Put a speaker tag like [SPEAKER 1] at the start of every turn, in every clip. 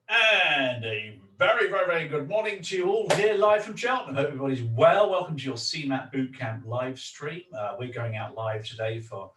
[SPEAKER 1] And a very, very, very good morning to you all here live from Cheltenham. Hope everybody's well. Welcome to your CMAT Bootcamp live stream. We're going out live today for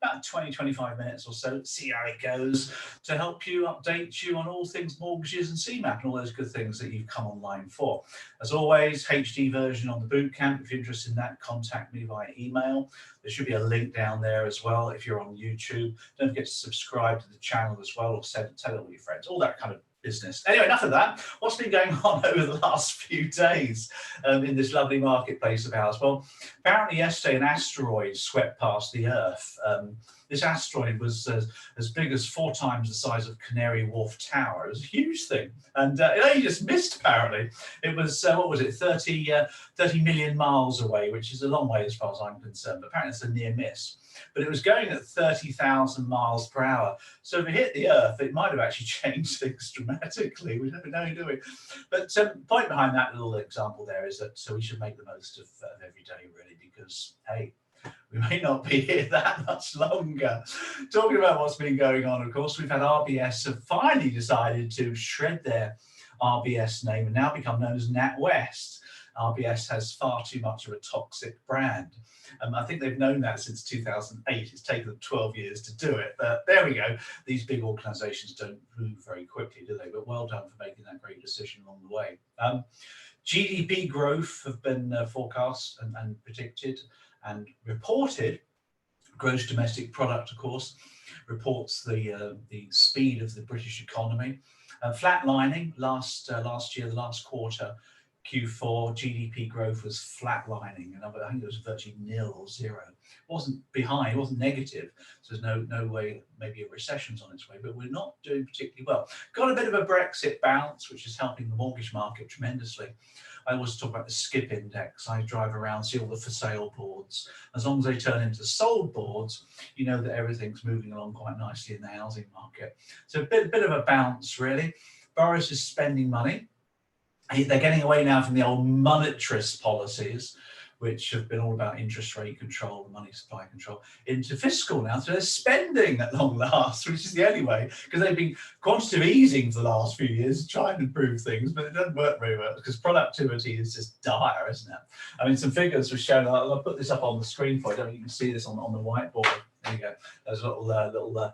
[SPEAKER 1] about 20, 25 minutes or so, see how it goes, to help you, update you on all things mortgages and CMAP and all those good things that you've come online for. As always, HD version on the bootcamp. If you're interested in that, contact me via email. There should be a link down there as well if you're on YouTube. Don't forget to subscribe to the channel as well, or tell all your friends, all that kind of business. Anyway, enough of that. What's been going on over the last few days in this lovely marketplace of ours? Well, apparently yesterday an asteroid swept past the Earth. This asteroid was as big as 4 times the size of Canary Wharf Tower. It was a huge thing, and it only just missed. Apparently, it was what was it, 30 million miles away, which is a long way as far as I'm concerned. But apparently, it's a near miss. But it was going at 30,000 miles per hour. So if it hit the Earth, it might have actually changed things dramatically. We don't know, do we? But the point behind that little example there is that we should make the most of every day, really, because, hey, we may not be here that much longer. Talking about what's been going on, of course, we've had RBS have finally decided to shred their RBS name and now become known as NatWest. RBS has far too much of a toxic brand. I think they've known that since 2008. It's taken them 12 years to do it. But there we go. These big organisations don't move very quickly, do they? But well done for making that great decision along the way. GDP growth have been forecast and predicted and reported. Gross domestic product, of course, reports the speed of the British economy. Flatlining last year, the last quarter, Q4 GDP growth was flatlining, and I think it was virtually nil or zero. It wasn't behind, it wasn't negative, so there's no way maybe a recession's on its way, but we're not doing particularly well. Got a bit of a Brexit bounce, which is helping the mortgage market tremendously. I always talk about the skip index. I drive around, see all the for sale boards. As long as they turn into sold boards, you know that everything's moving along quite nicely in the housing market. So a bit of a bounce, really. Boris is spending money. They're getting away now from the old monetarist policies, which have been all about interest rate control and money supply control, into fiscal now. So they're spending at long last, which is the only way, because they've been quantitative easing for the last few years, trying to improve things, but it doesn't work very well because productivity is just dire, isn't it? I mean, some figures were shown. I'll put this up on the screen for you. I don't know if you can see this on the whiteboard. There you go. There's a little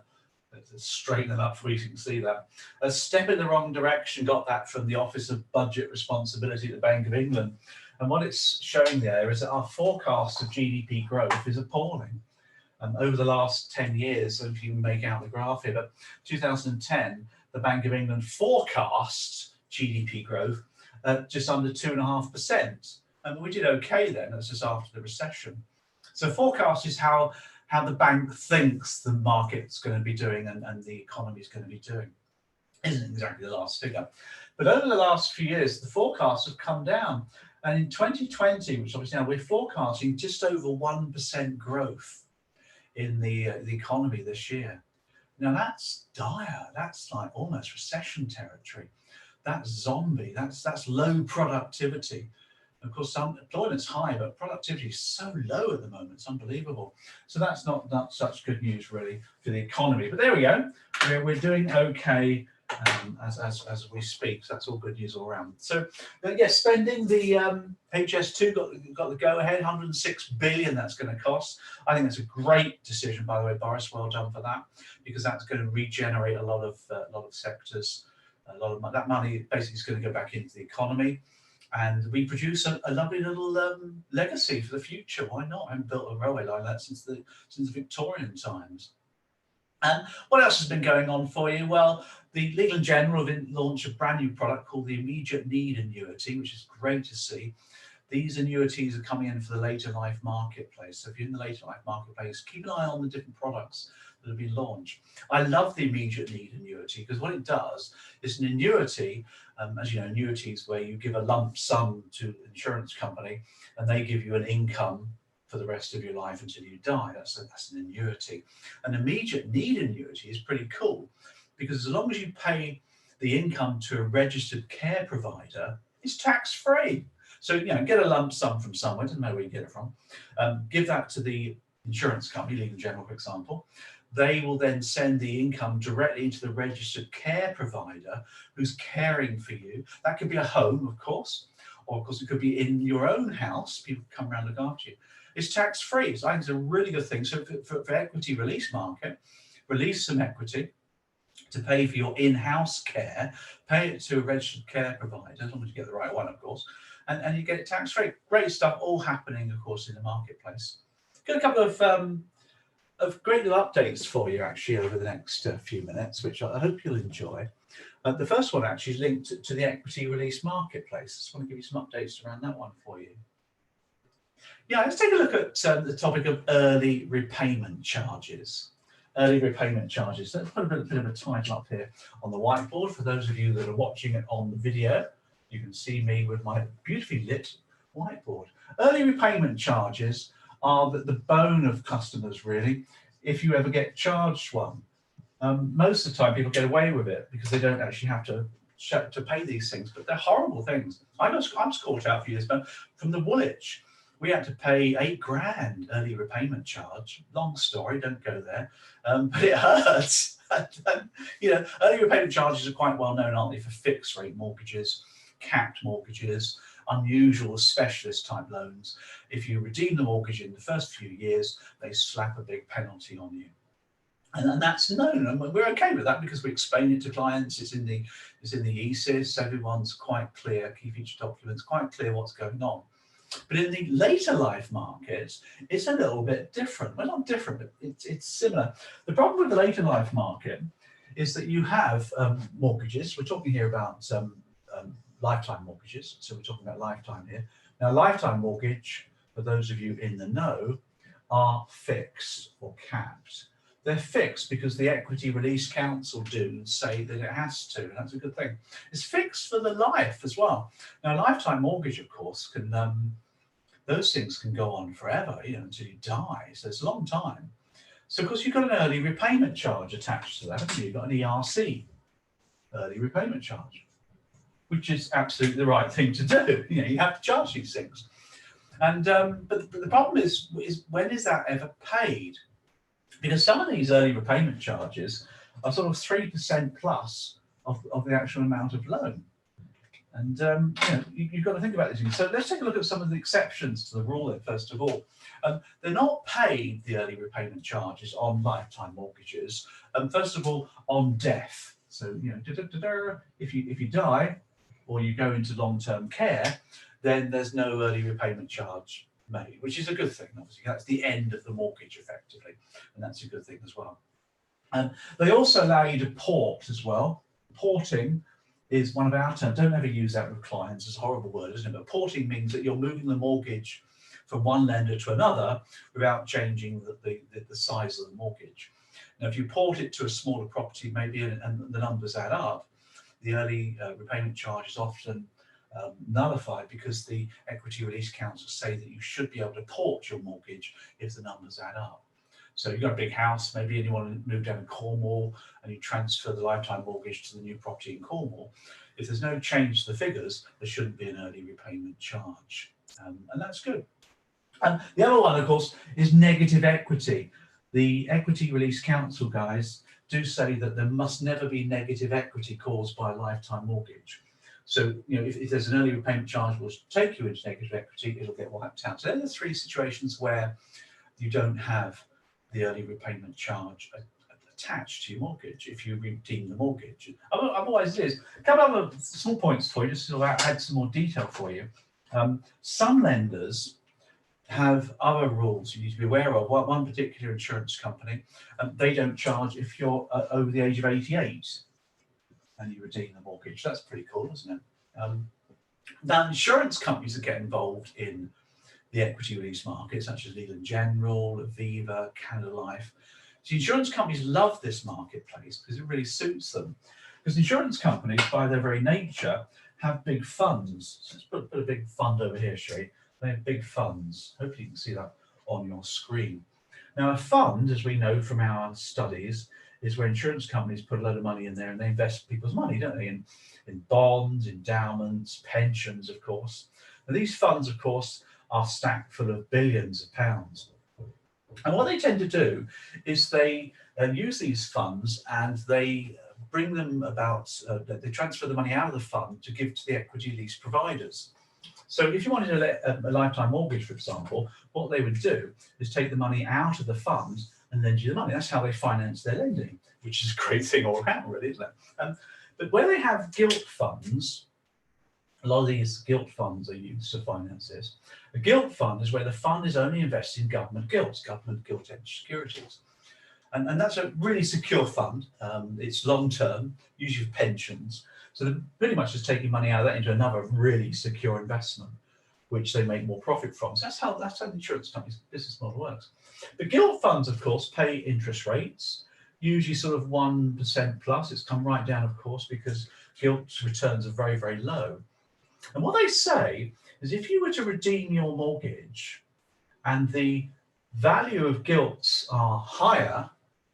[SPEAKER 1] let's straighten them up so we can see that. A step in the wrong direction, got that from the Office of Budget Responsibility at the Bank of England. And what it's showing there is that our forecast of GDP growth is appalling. Over the last 10 years, if you can make out the graph here, but 2010, the Bank of England forecast GDP growth at just under 2.5%. And we did okay then, that's just after the recession. So forecast is how the bank thinks the market's going to be doing and the economy is going to be doing. Isn't exactly the last figure. But over the last few years, the forecasts have come down. And in 2020, which obviously now we're forecasting just over 1% growth in the economy this year. Now that's dire. That's like almost recession territory. That's zombie. That's low productivity. Of course, employment's high, but productivity is so low at the moment. It's unbelievable. So that's not such good news, really, for the economy. But there we go. We're doing okay as we speak. So that's all good news all around. So, yes, spending the HS2 got the go-ahead, 106 billion that's going to cost. I think that's a great decision, by the way, Boris. Well done for that, because that's going to regenerate a lot of sectors. A lot of that money basically is going to go back into the economy. And we produce a lovely little legacy for the future. Why not? I haven't built a railway like that since the Victorian times. And what else has been going on for you? Well, the Legal & General have launched a brand new product called the Immediate Need Annuity, which is great to see. These annuities are coming in for the later life marketplace. So if you're in the later life marketplace, keep an eye on the different products that have been launched. I love the Immediate Need Annuity because what it does is an annuity, as you know, annuities where you give a lump sum to an insurance company and they give you an income for the rest of your life until you die. That's an annuity. An immediate need annuity is pretty cool because as long as you pay the income to a registered care provider, it's tax-free. So, you know, get a lump sum from somewhere, doesn't matter where you get it from, give that to the insurance company, Legal General, for example, they will then send the income directly into the registered care provider who's caring for you. That could be a home, of course, or of course it could be in your own house. People come around and look after you. It's tax-free, so I think it's a really good thing. So for equity release market, release some equity to pay for your in-house care, pay it to a registered care provider, as long as you get the right one, of course, and you get it tax-free. Great stuff, all happening, of course, in the marketplace. Got a couple of great little updates for you, actually, over the next few minutes, which I hope you'll enjoy. The first one actually is linked to the equity release marketplace. I just want to give you some updates around that one for you. Yeah, let's take a look at the topic of early repayment charges. Early repayment charges. Let's put a bit of a title up here on the whiteboard. For those of you that are watching it on the video, you can see me with my beautifully lit whiteboard. Early repayment charges are the bone of customers, really, if you ever get charged one. Most of the time people get away with it because they don't actually have to pay these things, but they're horrible things. I was caught out a few years ago from the Woolwich. We had to pay £8,000 early repayment charge. Long story, don't go there, but it hurts. You know, early repayment charges are quite well known, aren't they, for fixed rate mortgages, capped mortgages, unusual specialist type loans. If you redeem the mortgage in the first few years, they slap a big penalty on you. And that's known, and we're okay with that because we explain it to clients. It's in the ESIS. Everyone's quite clear, key feature documents, quite clear what's going on. But in the later life market, it's a little bit different. Well, not different, but it's similar. The problem with the later life market is that you have mortgages. We're talking here about lifetime mortgages, so we're talking about lifetime here. Now, lifetime mortgage, for those of you in the know, are fixed or capped. They're fixed because the Equity Release Council do say that it has to, and that's a good thing. It's fixed for the life as well. Now, lifetime mortgage, of course, can those things can go on forever, you know, until you die. So it's a long time. So, of course, you've got an early repayment charge attached to that, haven't you? You've got an ERC, early repayment charge, which is absolutely the right thing to do. You know, you have to charge these things. And but the problem is when is that ever paid? Because some of these early repayment charges are sort of 3% plus of the actual amount of loan. And you know, you've got to think about this. So let's take a look at some of the exceptions to the rule then, first of all. They're not paid, the early repayment charges, on lifetime mortgages. First of all, on death. So, you know, if you die or you go into long-term care, then there's no early repayment charge made, which is a good thing. Obviously, that's the end of the mortgage effectively, and that's a good thing as well. They also allow you to port as well. Porting is one of our terms. Don't ever use that with clients. It's a horrible word, isn't it? But porting means that you're moving the mortgage from one lender to another without changing the size of the mortgage. Now, if you port it to a smaller property, maybe, and the numbers add up, the early repayment charge is often nullified because the Equity Release Council say that you should be able to port your mortgage if the numbers add up. So you've got a big house, maybe you want to move down to Cornwall and you transfer the lifetime mortgage to the new property in Cornwall. If there's no change to the figures, there shouldn't be an early repayment charge. And that's good. And the other one, of course, is negative equity. The Equity Release Council guys do say that there must never be negative equity caused by a lifetime mortgage. So, you know, if there's an early repayment charge which will take you into negative equity, it'll get wiped out. So there are the three situations where you don't have the early repayment charge attached to your mortgage if you redeem the mortgage. Otherwise, it is. A couple of other small points for you, just to sort of add some more detail for you. Some lenders have other rules you need to be aware of. One particular insurance company, they don't charge if you're over the age of 88. And you redeem the mortgage. That's pretty cool, isn't it? Now, insurance companies that get involved in the equity release market, such as Legal General, Aviva, Canada Life. So insurance companies love this marketplace because it really suits them. Because insurance companies, by their very nature, have big funds. So let's put a big fund over here, Sheree. They have big funds. Hopefully you can see that on your screen. Now, a fund, as we know from our studies, is where insurance companies put a load of money in there and they invest people's money, don't they, in bonds, endowments, pensions, of course. Now, these funds, of course, are stacked full of billions of pounds. And what they tend to do is they use these funds and they bring them about, they transfer the money out of the fund to give to the equity lease providers. So if you wanted a lifetime mortgage, for example, what they would do is take the money out of the fund and lend you the money. That's how they finance their lending, which is a great thing all around, really, isn't it? But where they have gilt funds, a lot of these gilt funds are used to finance this. A gilt fund is where the fund is only invested in government gilts, government gilt-edged securities. And that's a really secure fund. It's long-term, usually for pensions. So they're pretty much just taking money out of that into another really secure investment, which they make more profit from. So that's how the insurance company's business model works. The gilt funds, of course, pay interest rates, usually sort of 1% plus. It's come right down, of course, because gilt returns are very, very low. And what they say is if you were to redeem your mortgage and the value of gilts are higher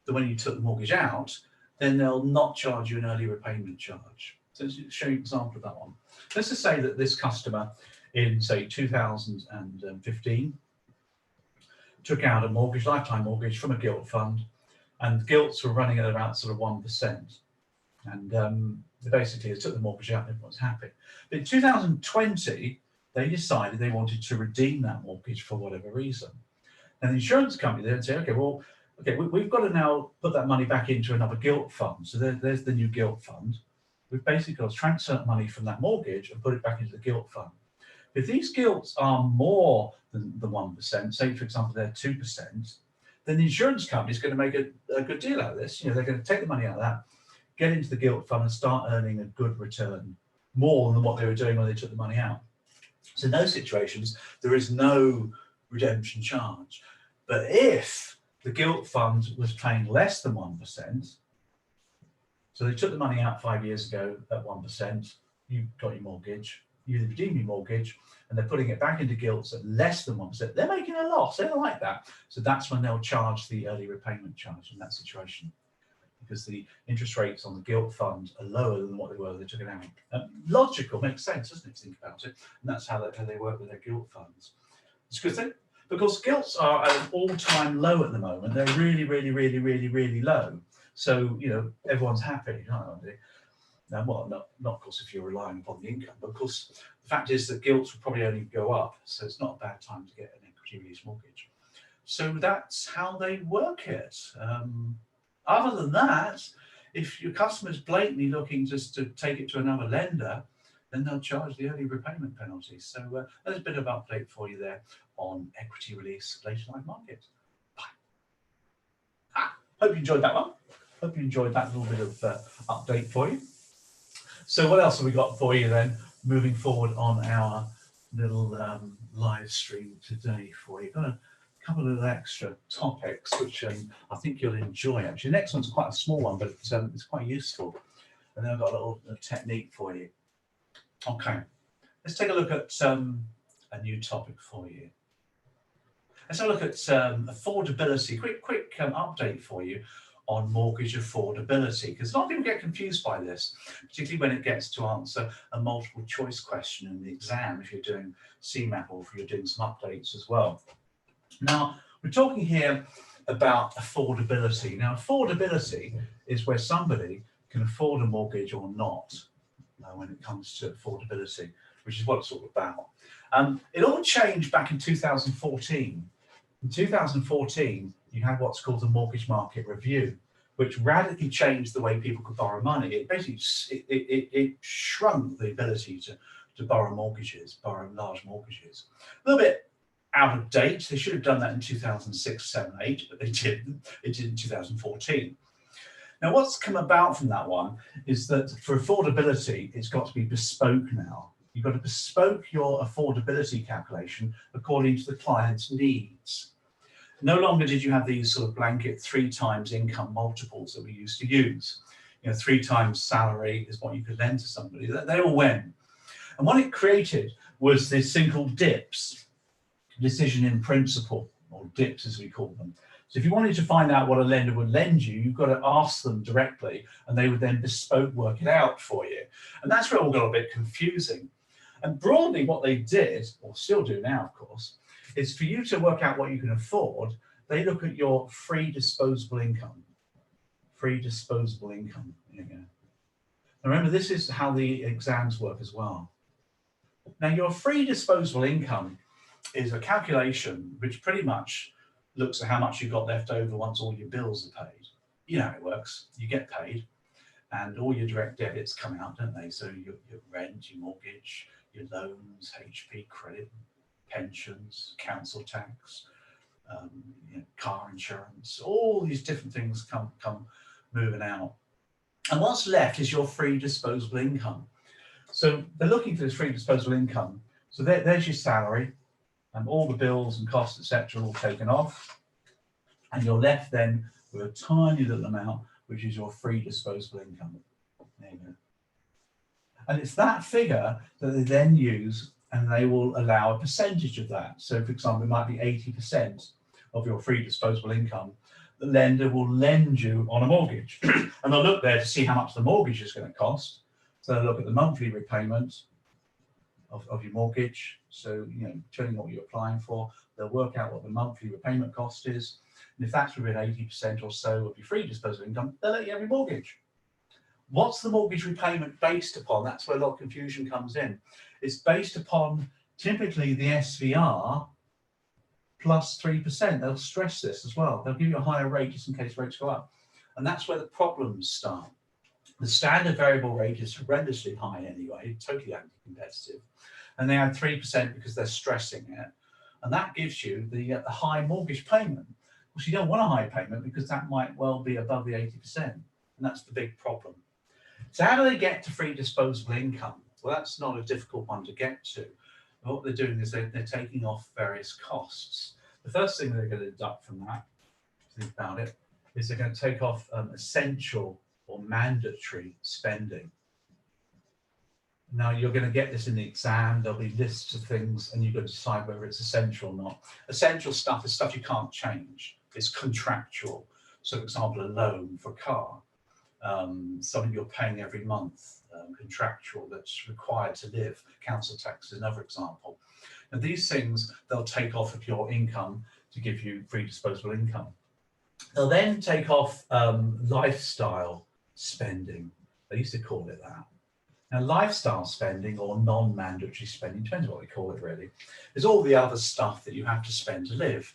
[SPEAKER 1] than when you took the mortgage out, then they'll not charge you an early repayment charge. So let's show you an example of that one. Let's just say that this customer in, say, 2015 took out a mortgage, lifetime mortgage from a gilt fund, and gilts were running at about sort of 1%. And they basically took the mortgage out and everyone's happy. But in 2020, they decided they wanted to redeem that mortgage for whatever reason. And the insurance company then say, okay, we've got to now put that money back into another gilt fund. So there's the new gilt fund. We've basically got to transfer money from that mortgage and put it back into the gilt fund. If these gilts are more than the 1%, say for example they're 2%, then the insurance company is going to make a good deal out of this. They're going to take the money out of that, get into the gilt fund and start earning a good return, more than what they were doing when they took the money out. So in those situations, there is no redemption charge. But if the gilt fund was paying less than 1%, so they took the money out 5 years ago at 1%, you got your mortgage, you redeem your mortgage, and they're putting it back into gilts at less than 1%, they're making a loss, they don't like that. So that's when they'll charge the early repayment charge in that situation, because the interest rates on the gilt fund are lower than what they were when they took it out. Logical, makes sense, doesn't it, to think about it? And that's how they work with their gilt funds. It's a good thing, because gilts are at an all-time low at the moment. They're really, really, really, really, really low. So, everyone's happy, aren't they? Now, well, not of course if you're relying upon the income, but of course the fact is that gilts will probably only go up, so it's not a bad time to get an equity release mortgage. So that's how they work it. Other than that, if your customer's blatantly looking just to take it to another lender, then they'll charge the early repayment penalty. So there's a bit of update for you there on equity release later life market. Bye. Hope you enjoyed that one. Hope you enjoyed that little bit of update for you. So what else have we got for you then, moving forward on our little live stream today for you? Got a couple of extra topics which I think you'll enjoy. Actually, the next one's quite a small one, but it's quite useful. And then I've got a little technique for you. Okay, let's take a look at a new topic for you. Let's have a look at affordability. Quick update for you on mortgage affordability, because a lot of people get confused by this, particularly when it gets to answer a multiple choice question in the exam, if you're doing CMAP or if you're doing some updates as well. Now, we're talking here about affordability. Now, affordability is where somebody can afford a mortgage or not when it comes to affordability, which is what it's all about. It all changed back in 2014. In 2014, you had what's called the mortgage market review, which radically changed the way people could borrow money. It basically it shrunk the ability to borrow large mortgages. A little bit out of date. They should have done that in 2006, 7, 8, but they didn't. It did in 2014. Now, what's come about from that one is that for affordability, it's got to be bespoke now. You've got to bespoke your affordability calculation according to the client's needs. No longer did you have these sort of blanket 3 times income multiples that we used to use. 3 times salary is what you could lend to somebody. They all went. And what it created was this thing called DIPS, decision in principle, or DIPS as we call them. So if you wanted to find out what a lender would lend you, you've got to ask them directly, and they would then bespoke work it out for you. And that's where it all got a bit confusing. And broadly what they did, or still do now, of course, is for you to work out what you can afford, they look at your free disposable income. Free disposable income. There you go. Now remember, this is how the exams work as well. Now, your free disposable income is a calculation which pretty much looks at how much you've got left over once all your bills are paid. You know how it works. You get paid and all your direct debits come out, don't they? So your rent, your mortgage, your loans, HP credit, pensions, council tax, car insurance, all these different things come moving out. And what's left is your free disposable income. So they're looking for this free disposable income. So there's your salary, and all the bills and costs, etc., are all taken off. And you're left then with a tiny little amount, which is your free disposable income. There you go. And it's that figure that they then use, and they will allow a percentage of that. So, for example, it might be 80% of your free disposable income. The lender will lend you on a mortgage. And they'll look there to see how much the mortgage is going to cost. So they'll look at the monthly repayment of your mortgage. So, depending on what you're applying for, they'll work out what the monthly repayment cost is. And if that's within 80% or so of your free disposable income, they'll let you have your mortgage. What's the mortgage repayment based upon? That's where a lot of confusion comes in. It's based upon typically the SVR plus 3%. They'll stress this as well. They'll give you a higher rate just in case rates go up. And that's where the problems start. The standard variable rate is horrendously high anyway, totally anti-competitive. And they add 3% because they're stressing it. And that gives you the high mortgage payment. Well, you don't want a high payment because that might well be above the 80%. And that's the big problem. So how do they get to free disposable income? Well, that's not a difficult one to get to. What they're doing is they're taking off various costs. The first thing they're going to deduct from that, think about it, is they're going to take off essential or mandatory spending. Now, you're going to get this in the exam. There'll be lists of things, and you've got to decide whether it's essential or not. Essential stuff is stuff you can't change. It's contractual. So, for example, a loan for a car, something you're paying every month, contractual, that's required to live. Council tax is another example. And these things, they'll take off of your income to give you free disposable income. They'll then take off lifestyle spending. They used to call it that. Now, lifestyle spending or non-mandatory spending, depends on what we call it really, is all the other stuff that you have to spend to live.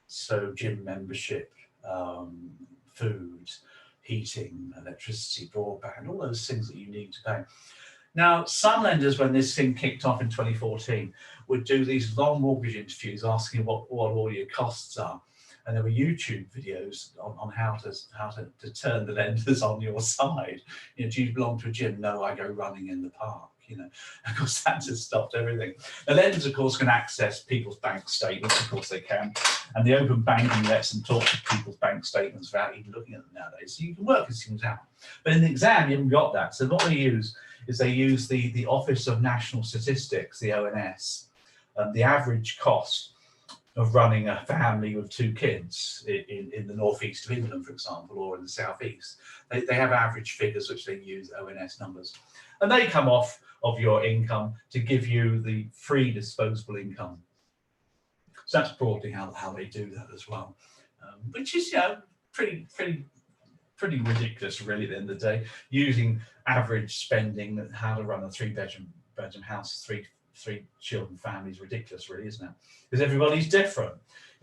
[SPEAKER 1] So gym membership, food, heating, electricity, broadband, all those things that you need to pay. Now, some lenders, when this thing kicked off in 2014, would do these long mortgage interviews asking what all your costs are. And there were YouTube videos on how to turn the lenders on your side. Do you belong to a gym? No, I go running in the park. Of course, that just stopped everything. The lenders, of course, can access people's bank statements. Of course, they can. And the open banking lets them talk to people's bank statements without even looking at them nowadays. So you can work these things out. But in the exam, you haven't got that. So what they use is the Office of National Statistics, the ONS, the average cost of running a family with 2 kids in the northeast of England, for example, or in the southeast. They have average figures which they use, ONS numbers. And they come off of your income to give you the free disposable income. So that's broadly how they do that as well, which is pretty ridiculous really at the end of the day. Using average spending, how to run a 3-bedroom house, three children family is ridiculous really, isn't it? Because everybody's different.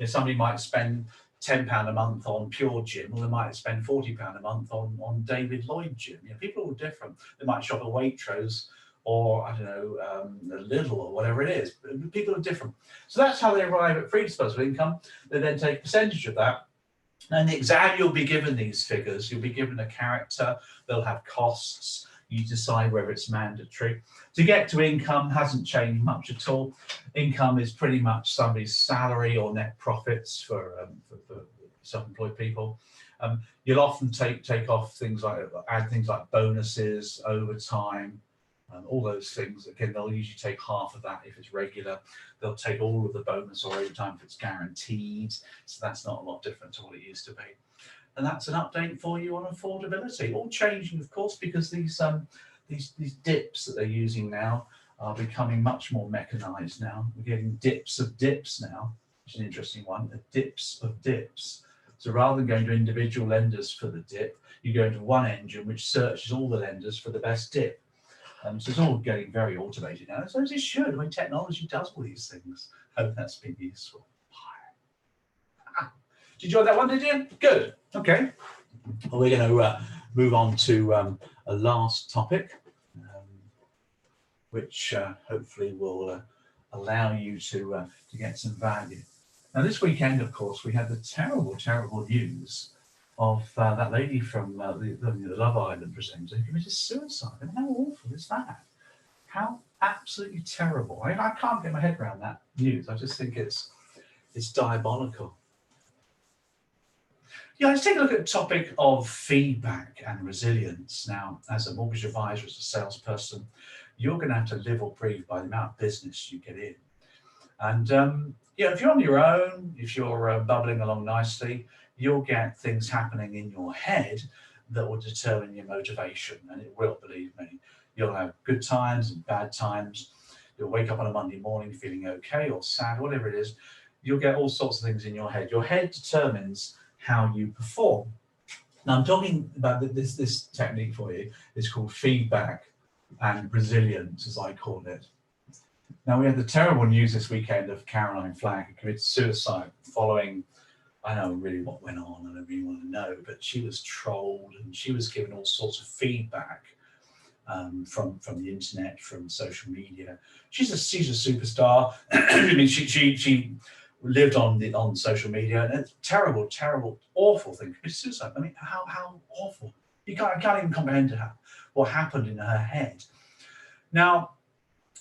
[SPEAKER 1] Somebody might spend £10 a month on Pure Gym, or they might spend £40 a month on David Lloyd Gym. People are all different. They might shop at Waitrose or, I don't know, a Lidl or whatever it is. People are different. So that's how they arrive at free disposable income. They then take a percentage of that. And in the exam, you'll be given these figures. You'll be given a character. They'll have costs. You decide whether it's mandatory. To get to income hasn't changed much at all. Income is pretty much somebody's salary or net profits for self-employed people. You'll often take off things like, add things like bonuses, overtime, all those things. Again, they'll usually take half of that if it's regular. They'll take all of the bonus or overtime if it's guaranteed. So that's not a lot different to what it used to be. And that's an update for you on affordability. All changing, of course, because these dips that they're using now are becoming much more mechanized now. We're getting dips of dips now, which is an interesting one, the dips of dips. So rather than going to individual lenders for the dip, you go into one engine which searches all the lenders for the best dip. So it's all getting very automated now. So as it should. I mean, technology does all these things. Hope that's been useful. Did you enjoy that one, did you? Good. Okay. Well, we're going to move on to a last topic, which hopefully will allow you to get some value. Now, this weekend, of course, we had the terrible, terrible news of that lady from the Love Island presenter who committed suicide. I mean, how awful is that? How absolutely terrible. I can't get my head around that news. I just think it's diabolical. Yeah, let's take a look at the topic of feedback and resilience. Now, as a mortgage advisor, as a salesperson, you're going to have to live or breathe by the amount of business you get in. And if you're on your own, if you're bubbling along nicely, you'll get things happening in your head that will determine your motivation. And it will, believe me. You'll have good times and bad times. You'll wake up on a Monday morning feeling okay or sad, whatever it is. You'll get all sorts of things in your head. Your head determines how you perform. Now, I'm talking about this technique for you. It's called feedback and resilience, as I call it. Now, we had the terrible news this weekend of Caroline Flagg, who committed suicide following, I don't know really what went on, I don't really want to know, but she was trolled and she was given all sorts of feedback from the internet, from social media. She's a superstar. I mean, she lived on social media, and it's terrible, awful thing. It's suicide. I mean, how awful. I can't even comprehend what happened in her head. Now,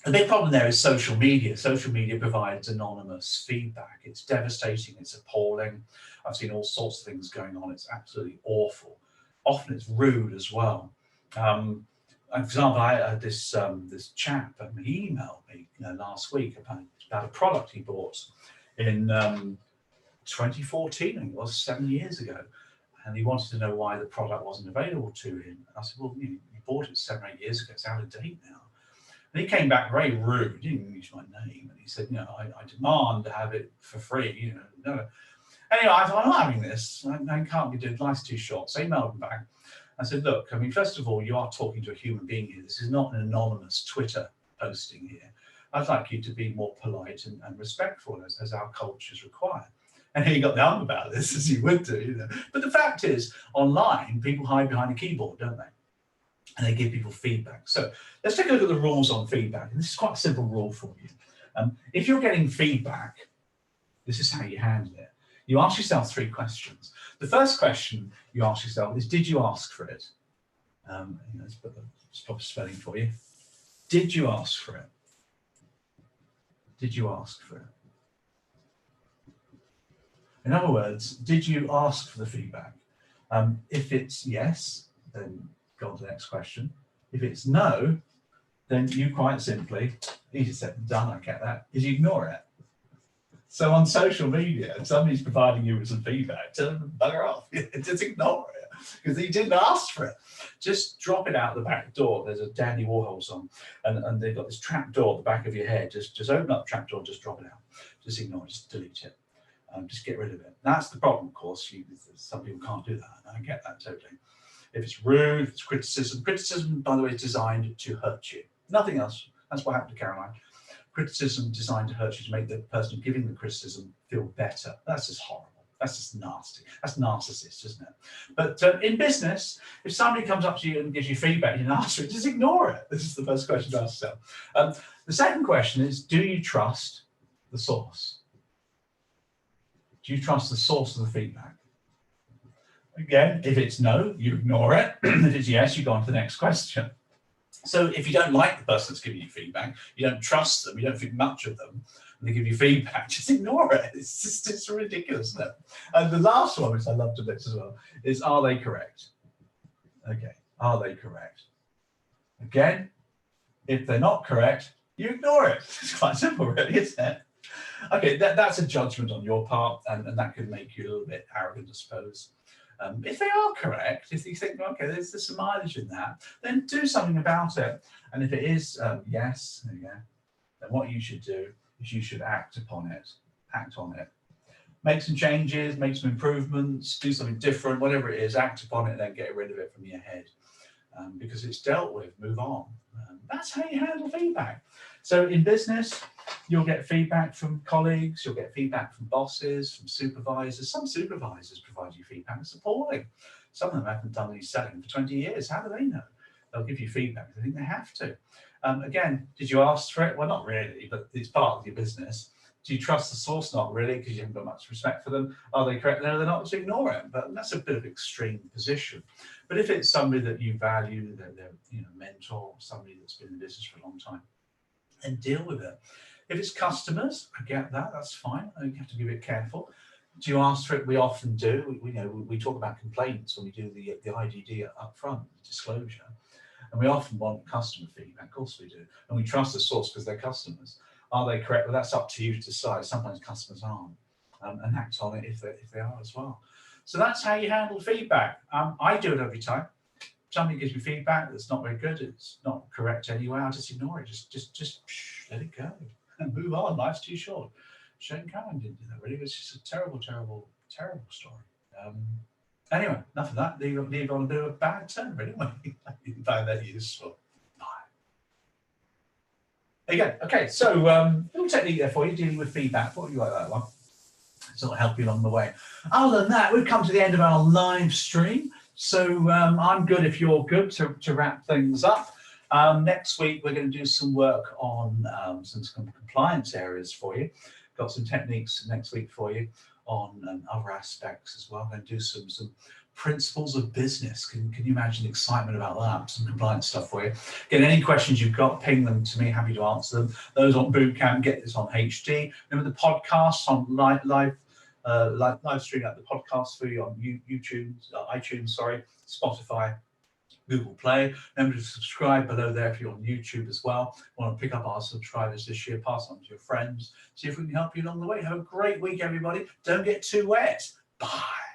[SPEAKER 1] the big problem there is social media. Social media provides anonymous feedback. It's devastating. It's appalling. I've seen all sorts of things going on. It's absolutely awful. Often it's rude as well. For example, I had this chap, he emailed me last week about a product he bought in 2014, I think it was 7 years ago. And he wanted to know why the product wasn't available to him. And I said, well, you bought it 7 or 8 years ago. It's out of date now. And he came back very rude. He didn't use my name. And he said, I demand to have it for free. No. Anyway, I thought, I'm not having this. I can't be doing it. Life's too short. So I emailed him back. I said, look, I mean, first of all, you are talking to a human being here. This is not an anonymous Twitter posting here. I'd like you to be more polite and respectful as our cultures require. And he got down about this, as he would do. But the fact is, online, people hide behind a keyboard, don't they? And they give people feedback. So let's take a look at the rules on feedback. And this is quite a simple rule for you. If you're getting feedback, this is how you handle it. You ask yourself 3 questions. The first question you ask yourself is, did you ask for it? Let's put the proper spelling for you. Did you ask for it? Did you ask for it? In other words, did you ask for the feedback? If it's yes, then go on to the next question. If it's no, then you quite simply, easy said and done, I get that, is you ignore it. So on social media, if somebody's providing you with some feedback, tell them to bugger off. Just ignore it, because you didn't ask for it. Just drop it out the back door. There's a Dandy Warhol song, and they've got this trap door at the back of your head. Just open up the trap door, just drop it out. Just ignore it, just delete it. Just get rid of it. That's the problem, of course. Some people can't do that. I get that totally. If it's rude, if it's criticism. Criticism, by the way, is designed to hurt you. Nothing else. That's what happened to Caroline. Criticism designed to hurt you, to make the person giving the criticism feel better. That's just horrible. That's just nasty. That's narcissist, isn't it? But in business, if somebody comes up to you and gives you feedback, you didn't ask for it, just ignore it. This is the first question to ask yourself. The second question is, do you trust the source? Do you trust the source of the feedback? Again, if it's no, you ignore it. If it's yes, you go on to the next question. So if you don't like the person that's giving you feedback, you don't trust them, you don't think much of them, and they give you feedback, just ignore it. It's ridiculous, isn't it? And the last one, which I love to bits as well, is, are they correct? Okay, are they correct? Again, if they're not correct, you ignore it. It's quite simple, really, isn't it? Okay, that's a judgment on your part, and that could make you a little bit arrogant, I suppose. If they are correct, if you think, okay, there's some mileage in that, then do something about it. And if it is yes, then what you should do is you should act on it. make some changes, make some improvements, do something different, whatever it is, act upon it, and then get rid of it from your head. Because it's dealt with, move on. That's how you handle feedback. So in business, you'll get feedback from colleagues, you'll get feedback from bosses, from supervisors. Some supervisors provide you feedback. It's appalling. Some of them haven't done any selling for 20 years. How do they know? They'll give you feedback. They think they have to. Again, did you ask for it? Well, not really, but it's part of your business. Do you trust the source? Not really, because you haven't got much respect for them. Are they correct? No, they're not, to ignore it. But that's a bit of extreme position. But if it's somebody that you value, they're mentor, somebody that's been in business for a long time, then deal with it. If it's customers, I get that. That's fine. You have to be a bit careful. Do you ask for it? We often do. We talk about complaints when we do the IDD up front, disclosure. And we often want customer feedback. Of course we do. And we trust the source because they're customers. Are they correct? Well, that's up to you to decide. Sometimes customers aren't, and act on it if they are as well. So that's how you handle feedback. I do it every time. Somebody gives me feedback that's not very good, it's not correct anyway, I just ignore it. Just let it go and move on. Life's too short. Shane Cowan didn't do that really. It was just a terrible, terrible, terrible story. Anyway, enough of that. Leave on a bit of a bad turn anyway. You find that useful. There you go. Okay, so little technique there for you, dealing with feedback. What do you like that one? Sort of help you along the way. Other than that, we've come to the end of our live stream. So I'm good if you're good to wrap things up. Next week, we're going to do some work on some compliance areas for you. Got some techniques next week for you on other aspects as well. I'm going to do some principles of business. Can you imagine the excitement about that? Some compliance stuff for you. Again, any questions you've got, ping them to me. Happy to answer them. Those on Bootcamp, get this on HD. Remember the podcasts on live stream at the podcast for you on YouTube, iTunes, Spotify, Google Play. Remember to subscribe below there if you're on YouTube as well. Want to pick up our subscribers this year, pass on to your friends. See if we can help you along the way. Have a great week, everybody. Don't get too wet. Bye.